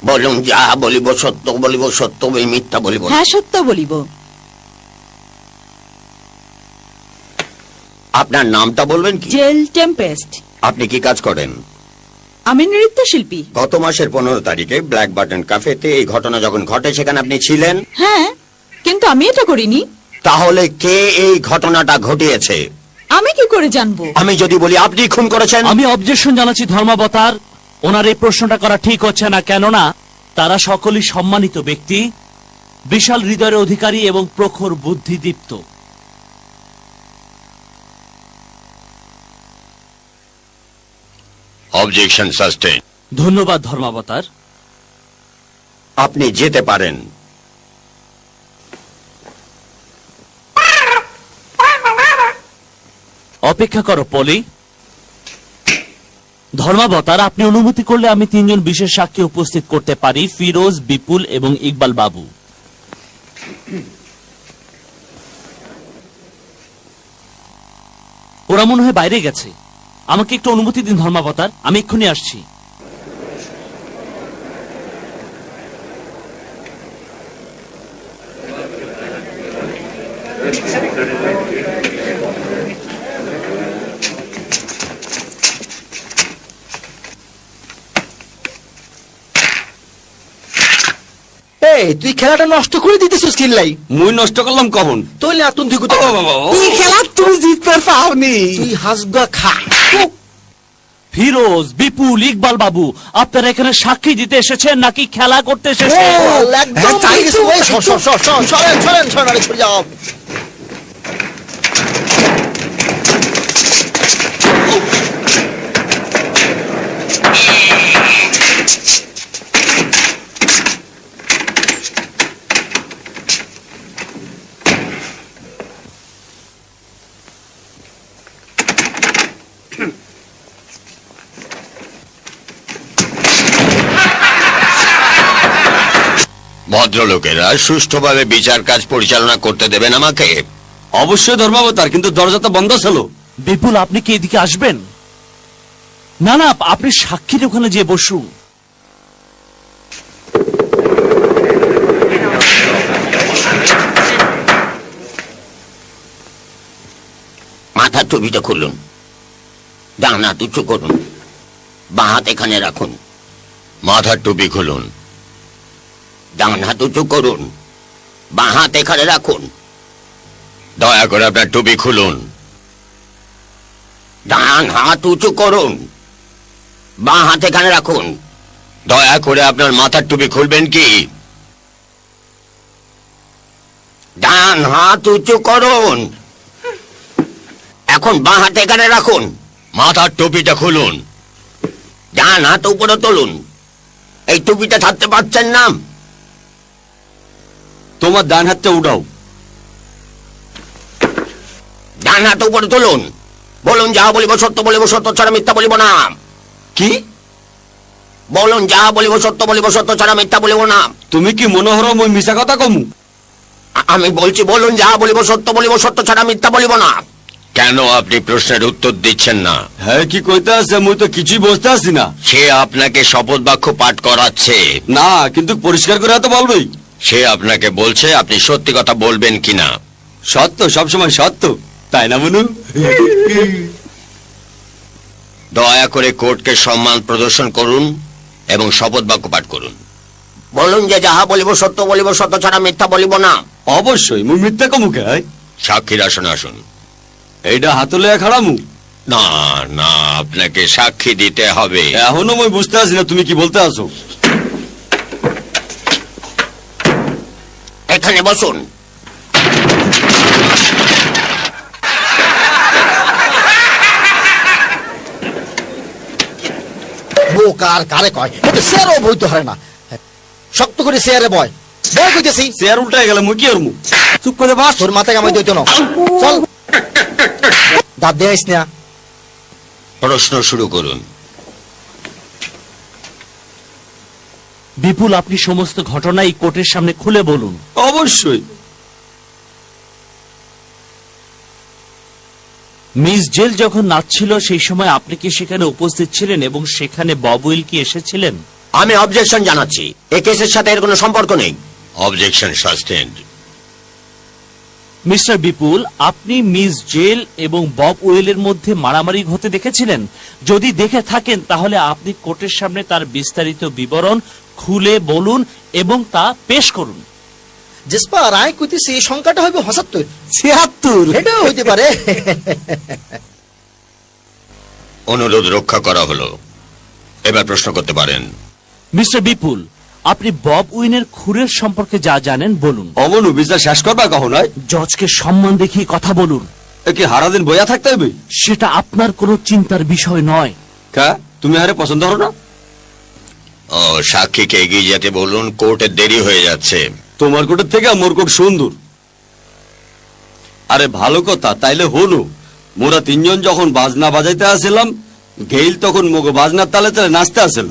বলুন, যাহা বলিব সত্য বলিব, সত্য মিথ্যা বলিব। হ্যাঁ, সত্য বলিব। আপনার নামটা বলবেন কি? Jel Tempest. আপনি কি কাজ করেন? আমি নৃত্যশিল্পী। গত মাসের 15 তারিখে ব্ল্যাক বাটন ক্যাফেতে এই ঘটনা যখন ঘটে সেখানে আপনি ছিলেন? হ্যাঁ, কিন্তু আমি এটা করিনি। তাহলে কে এই ঘটনাটা ঘটিয়েছে? আমি কি করে জানবো? আমি যদি বলি আপনি খুন করেছেন? আমি অবজেকশন জানাচ্ছি ধর্মাবতার, ওনার এই প্রশ্নটা করা ঠিক হচ্ছে না। কেননা তারা সকলেই সম্মানিত ব্যক্তি, বিশাল হৃদয়ের অধিকারী এবং প্রখর বুদ্ধিদীপ্ত। Objection sustain. ধন্যবাদ ধর্মাবতার। আপনি যেতে পারেন। অপেক্ষা করো পলি। ধর্মাবতার, আপনি অনুমতি করলে আমি 3 জন বিশেষ সাক্ষী উপস্থিত করতে পারি, ফিরোজ, বিপুল এবং ইকবাল বাবু। ওরা মনে হয় বাইরে গেছে। আমাকে একটু অনুমতি দিন ধর্মাবতার, আমি এক্ষুনি আসছি। এই তুই খেলাটা নষ্ট করে দিতেছিস কিল্লাই। মুই নষ্ট করলাম কখন? তোলে আতুন তুই ও বাবা, ও। এই খেলা তুমি জিততে পাওনি। তুই হাসগা খা। ফিরোজ, বিপুল, ইকবাল বাবু, আপনারা এখানে সাক্ষী দিতে এসেছেন নাকি খেলা করতে এসেছেন? একদম চাই গেছে। ওই সরেন সরে যাও। ভদ্রলোকেরা সুষ্ঠুভাবে বিচার কাজ পরিচালনা করতে দেবেন আমাকে? অবশ্যই ধর্মাবতার, কিন্তু দরজা তো বন্ধ ছিল। বিপুল, আপনি কি এদিকে আসবেন? না না, আপনি সাক্ষীর ওখানে যে বসুন। মাথার টুপিটা খুলুন, ডান হাত উঁচু করুন, বাঁ হাত এখানে রাখুন। মাথার টুপি খুলুন, ডান হাত উঁচু করুন, বাঁ হাত এখানে রাখুন। দয়া করে আপনার টুপি খুলুন, ডান হাত উঁচু করুন, বাঁ হাত এখানে রাখুন। দয়া করে আপনার মাথার টুপি খুলবেন কি? ডান হাত উঁচু করুন, এখন বাঁ হাত এখানে রাখুন। মাথার টুপিটা খুলুন, ডান হাত উপরে তুলুন। এই টুপিটা ছাড়তে পারছেন না? তোমার ডান হাতটা উঠাও। ডান হাত উপরে তুলুন। বলুন, যাহা বলিব সত্য বলিব, সত্য ছাড়া মিথ্যা বলিব না। কি বলুন, যাহা বলিব সত্য বলিব, সত্য ছাড়া মিথ্যা বলিব না। তুমি কি মনে হরো মই মিছা কথা কমু? আমি বলছি, বলুন, যাহা বলিব সত্য বলিব, সত্য ছাড়া মিথ্যা বলিব না। কেন আপনি প্রশ্নের উত্তর দিচ্ছেন না? হ্যাঁ, কি কইতে আছে? মুই তো কিছুই বুঝতে আসি না। সে আপনাকে শপথ বাক্য পাঠ করাচ্ছে। না, কিন্তু পরিষ্কার করে তো বলবেই। সে আপনাকে বলছে আপনি সত্যি কথা বলবেন কিনা। সত্য সবসময় সত্য, তাই না মনু? দয়া করে কোর্টকে সম্মান প্রদর্শন করুন এবং শপথ বাক্য পাঠ করুন। বলুন যে যাহা বলিব সত্য বলিব, সত্য ছাড়া মিথ্যা বলিব না। অবশ্যই, মুই মিথ্যা কমুকে। সাক্ষীর আসনে আসুন। এইটা হাতলে খাড়ামু? না না, আপনাকে সাক্ষী দিতে হবে। এখনো মই বুঝতে আসি না তুমি কি বলতে আসো। এখানে বসুন। বোকার কারে কয়, এটা শেয়ারও বইতে হয় না। শক্ত করে শেয়ারে বয় বয় কইতেছি। চেয়ার উল্টায় গেলে মুই কি করমু? চুপ করে বস। তোর মাথায় কামাই দইতো না। চল, দাঁত দেয়াইস না। প্রশ্ন শুরু করুন। বিপুল, আপনি সমস্ত ঘটনাই কোর্টের সামনে খুলে বলুন। অবশ্যই। মিস জেল যখন নাচছিল সেই সময় আপনি কি সেখানে উপস্থিত ছিলেন এবং সেখানে বব উইল কি এসেছিলেন? আমি অবজেকশন জানাচ্ছি, এই কেসের সাথে এর কোনো সম্পর্ক নেই। অবজেকশন সাসটেন্ড। মিস্টার বিপুল, আপনি মিস জেল এবং বব ওয়েলের মধ্যে মারামারি হতে দেখেছিলেন? যদি দেখে থাকেন তাহলে আপনি কোর্টের সামনে তার বিস্তারিত বিবরণ খুলে বলুন এবং তা পেশ করুন। জেসপার আয় কইতেছি এই সংখ্যাটা হবে ৭৭। ৭৬। এটাও হইতে পারে। অনুরোধ রক্ষা করা হলো, এবার প্রশ্ন করতে পারেন। মিস্টার বিপুল, আপনি বব উইনের খুরের সম্পর্কে যা জানেন বলুন। অমনু বিচার শেষ করবা কখন হয়? জজকে সম্মান দেখিয়ে কথা বলুন। এ কি হারাদিন বইয়া থাকতে হবে? সেটা আপনার কোনো চিন্তার বিষয় নয়। কা তুমি হারে পছন্দ করো না? ও, সাক্ষীকে এগিয়ে যেতে বলুন, কোর্টের দেরি হয়ে যাচ্ছে। তোমার কোটের থেকে মোর কোট সুন্দর। আরে ভালো কথা, তাইলে হলো মোরা তিনজন যখন বাজনা বাজাইতে আসছিলাম, গেইল তখন মগো বাজনার তালে তালে নাচতে আসছিল।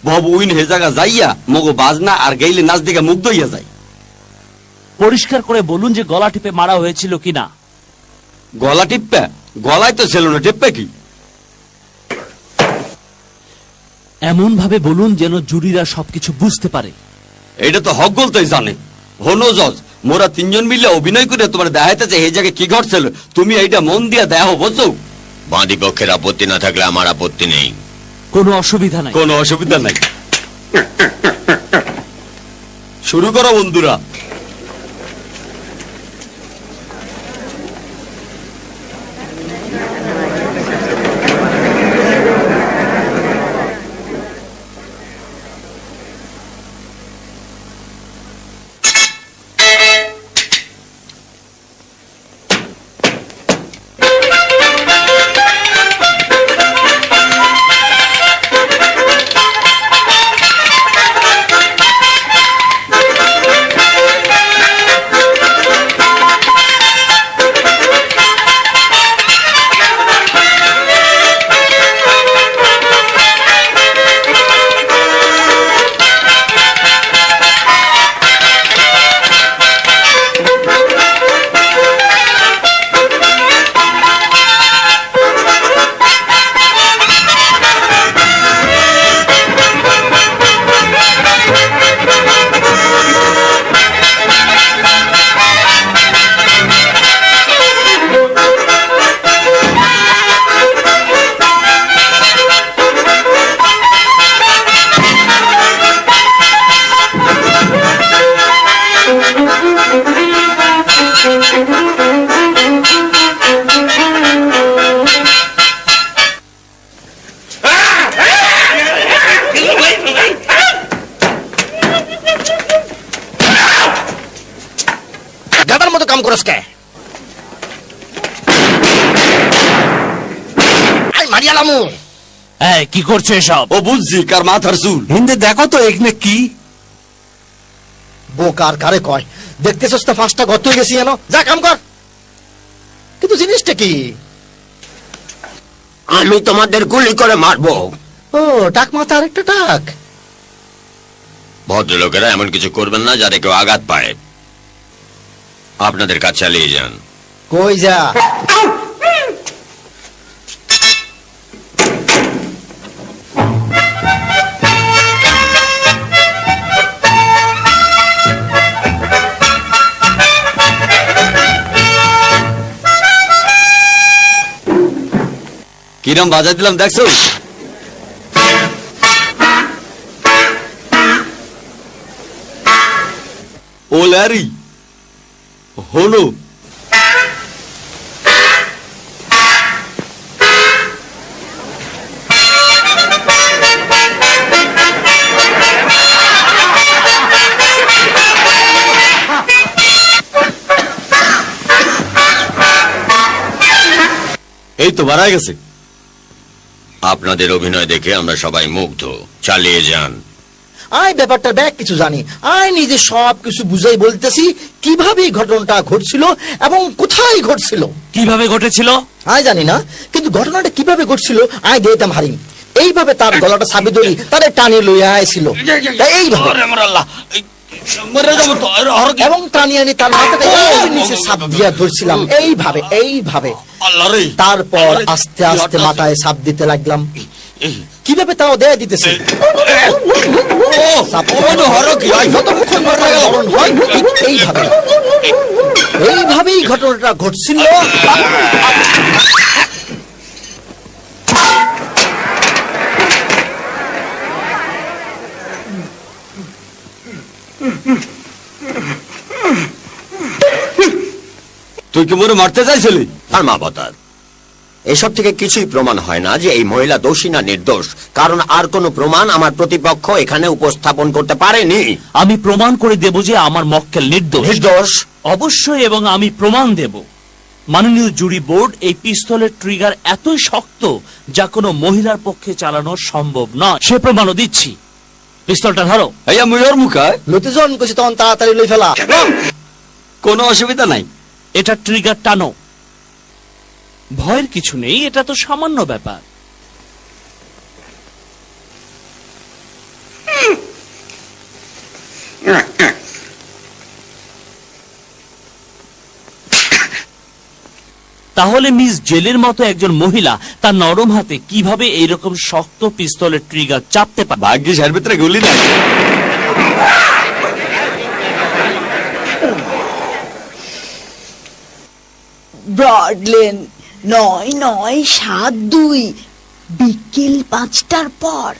বব উইন হে জায়গা যাইয়া মগো বাজনা আর গেইলে নাচ দিকে মুগ্ধ হইয়া যায়। পরিষ্কার করে বলুন যে গলা টিপে মারা হয়েছিল কিনা। গলা টিপ্পা? গলায় তো ছিল না, টিপ্পা কি? এমন ভাবে বলুন যেন জুরিরা সবকিছু বুঝতে পারে। এটা তো হক বলতেই জানে। হলো জজ, মোরা তিনজন মিলে অভিনয় করে তোমার দেখাইতেছে এই জায়গায় কি ঘটছিল, তুমি এইটা মন দিয়া দেখো, বুঝছো? বাদী পক্ষের আপত্তি না থাকলে আমার আপত্তি নেই। কোনো অসুবিধা নাই। কোনো অসুবিধা নাই। শুরু করো বন্ধুরা। গাদার মতো কাম করস কে? আই মারিয়ালামু। এই, কি করছো এসব? ও বুঝছি, কার মাথার চুল। হিন্দে দেখো তো এখানে কি? বোকার কারে কয়? দেখতেছস তো 5টা গর্ত হয়ে গেছি জানো? যা কাম কর। কিন্তু জিনিসটা কি? আমি তোমাদের গুলি করে মারবো। ও, টাক মাথা আরেকটা টাক। ভদ্রলোকেরা এমন কিছু করবেন না যাতে কেউ আঘাত পায়। আপনাদের কাজ চালিয়ে যান। কই যা? কিরম বাজাই দিলাম দেখছো? ও ল্যারি, হলো এই তো বাড়ায় গেছে। আপনাদের অভিনয় দেখে আমরা সবাই মুগ্ধ। চালিয়ে যান। আয় ব্যাপারটা ব্যাক কিছু জানি। আয় নিজে সব কিছু বুঝাই বলতেছি কিভাবে এই ঘটনাটা ঘটছিল এবং কোথায় ঘটছিল। কিভাবে ঘটেছিল? আয় জানি না, কিন্তু ঘটনাটা কিভাবে ঘটছিল আয় দিতাম হারিম। এইভাবে তার গলাটা চাবি ধরি তারে টানে লইয়া আইছিল। তাই এইভাবে। মরে যাবো তো এবং টানি আনি তার মাথাটা এই নিচে সাপ দিয়া ধরছিলাম, এইভাবে এইভাবে। আল্লাহ রে। তারপর আস্তে আস্তে মাথায় সাপ দিতে লাগলাম। কিভাবে তাও দেয়া দিতেছে, যতক্ষণ মাথায় মরণ হয় ঠিক এইভাবে। এইভাবেই ঘটনাটা ঘটছিল। তুই কি মোরে মারতে চাইছিলি? আর মা বতার এসব থেকে কিছুই প্রমাণ হয় না যে এই মহিলা দোষী না নির্দোষ, কারণ আর কোনো প্রমাণ আমার প্রতিপক্ষ এখানে উপস্থাপন করতে পারেনি। আমি প্রমাণ করে দেব যে আমার মক্কেল নির্দোষ। নির্দোষ? অবশ্যই, এবং আমি প্রমাণ দেব। মাননীয় জুরি বোর্ড, এই পিস্তলের ট্রিগার এতই শক্ত যা কোনো মহিলার পক্ষে চালানো সম্ভব নয়। সে প্রমাণও দিচ্ছি। পিস্তলটা ধরো। এই আমি ওর মুখে লতি জন কইছি তখন তাড়াতাড়ি লই ফেলা। কোনো অসুবিধা নাই। এটা ট্রিগার টানো। ভয়ের কিছু নেই, এটা তো সামান্য ব্যাপার। তাহলে মিস জেলের মতো একজন মহিলা তার নরম হাতে কিভাবে এইরকম শক্ত পিস্তলের ট্রিগার চাপতে পারে? ভাগ্যিস এর ভিতরে গুলি নাই। ব্রডলেন 9972 বিকেল 5টার পর।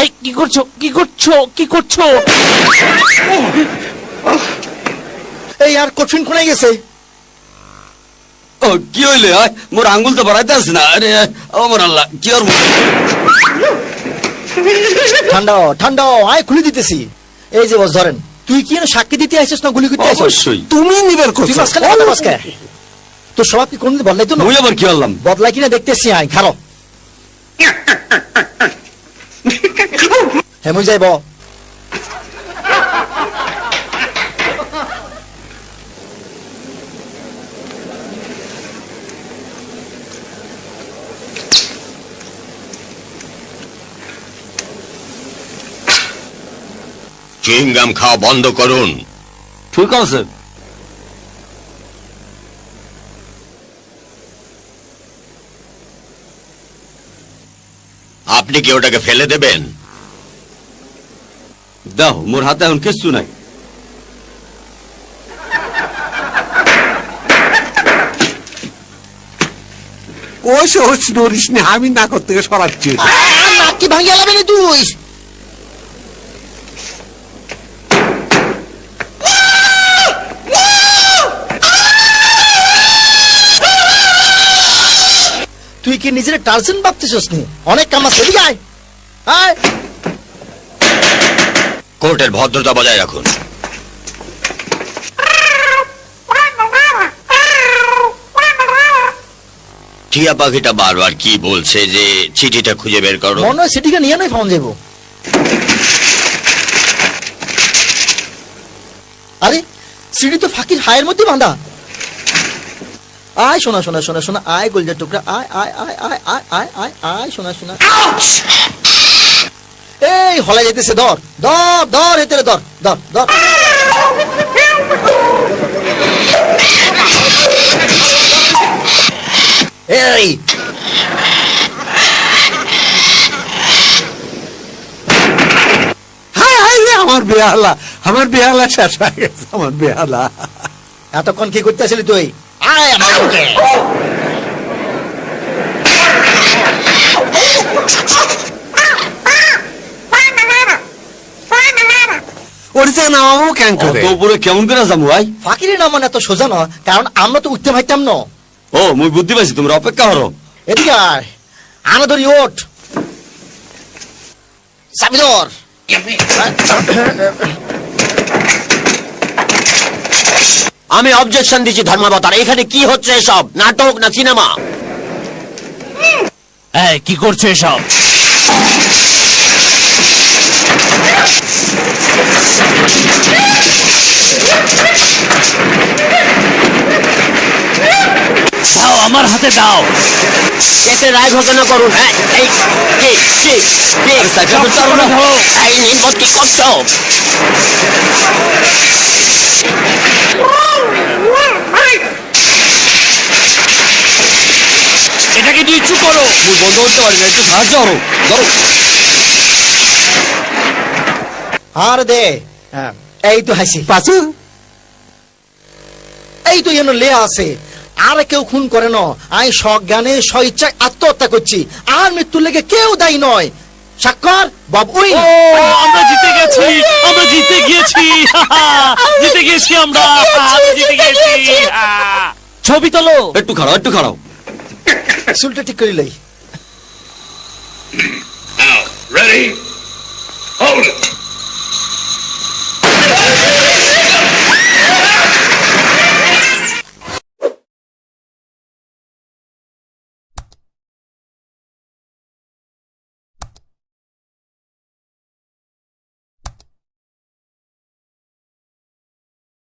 এই কি করছো, কি করছো, কি করছো? এই আর কঠিন কোনে গেছে। ও কি হইলে? মোর আঙ্গুল তো বাড়াইতে আছে না। আরে ও মোর আল্লাহ, কি ওর ঠান্ডা ঠান্ডা, আয় খুলে দিতেছি। এই যে বস ধরেন, তুই কি সাক্ষী দিতে আসছিস না গুলি করতে আসছিস? অবশ্যই। তুমি নিবের তুই করছো। মাঝখানে কথা বলছ কে? তোর স্বভাব কি কোনদিন বদলাই তো না? মুই আবার কি হলাম? বদলাই কিনা দেখতেছি, আয় খারো। হ্যাঁ মুই যাইব। চুইংগাম খাওয়া বন্ধ করুন। ঠিক আছে। আপনি কি ওটাকে ফেলে দেবেন? দাও, মোর হাতে এখন কিছু নাই। ওই সহজ নড়িস না, আমি না করতে সরাচ্ছি। নাক কি ভাঙিয়া যাবে না তুই? তুই কি নিজের টার্জেন ভাবতেছিস নি? অনেক কাম আছে, এদিকে আয়। আয়। কোর্টের ভদ্রতা বজায় রাখুন। টিয়া পাখিটা বারবার কি বলছে যে চিঠিটা খুঁজে বের করো। মনে হয় সেটিকে নিয়ে নয় পাওয়া যাব। আরে সিঁড়ি তো ফাঁকির হায়ের মধ্যে বাঁধা। আয় শোনা শোনা শোনা শোনা, আয় গোলজার টুকরা, আয় আয় আয় আয় আয় আয় আয় আয় শোনা শোনা। এই হলে যেতেছে, ধর ধর ধর, এতে ধর ধর ধর। এই হায় হায় রে, আমার বেহালা, আমার বেহালা শেষ হয়ে গেছে, আমার বেহালা। এতক্ষণ কি করতে আসলি তুই? আয় আমার বুকে। ওরে যে নামাবো কেন করে? তো উপরে কেমন করে যাবো ভাই? ফাঁকিরে না মানে এত সোজা নয়, কারণ আমরা তো উঠতে পারতাম না। ও মুই বুদ্ধি পাইছি, তোমরা অপেক্ষা করো। এদিকে আয়, আনা ধরি ওঠ। চাবি ধর। আমি অবজেকশন দিচ্ছি ধর্মাবতার, এখানে কি হচ্ছে এসব? নাটক না সিনেমা? এই কি করছো এসব? দাও আমার হাতে দাও। কেসের রায় ঘোষণা করুন। হ্যাঁ, এই কি কি কি আরে সাইকেল ধরতে পারবো না। এই নির্বোধ কি করছো? এটাকে নিয়ে চুপ করো। মুখ বন্ধ করতে পারি না, একটু সাহায্য করো। ধরো। আর দে হ্যাঁ, এই তো হাসি, পাচু এই তো যেন লে আছে। আর কেউ খুন করে না, আমি সজ্ঞানে স্বইচ্ছায় আত্মহত্যা করছি, আর মৃত্যুর লেগে কেউ দায়ী নয়। স্বাক্ষর বব উইন। আমরা জিতে গেছি, আমরা জিতে গিয়েছি, জিতে গেছি আমরা, জিতে গেছি। ছবি তোলো। একটু খাড়াও, একটু খাড়াও। চুলটা ঠিক করে লই। Now, ready? Hold it.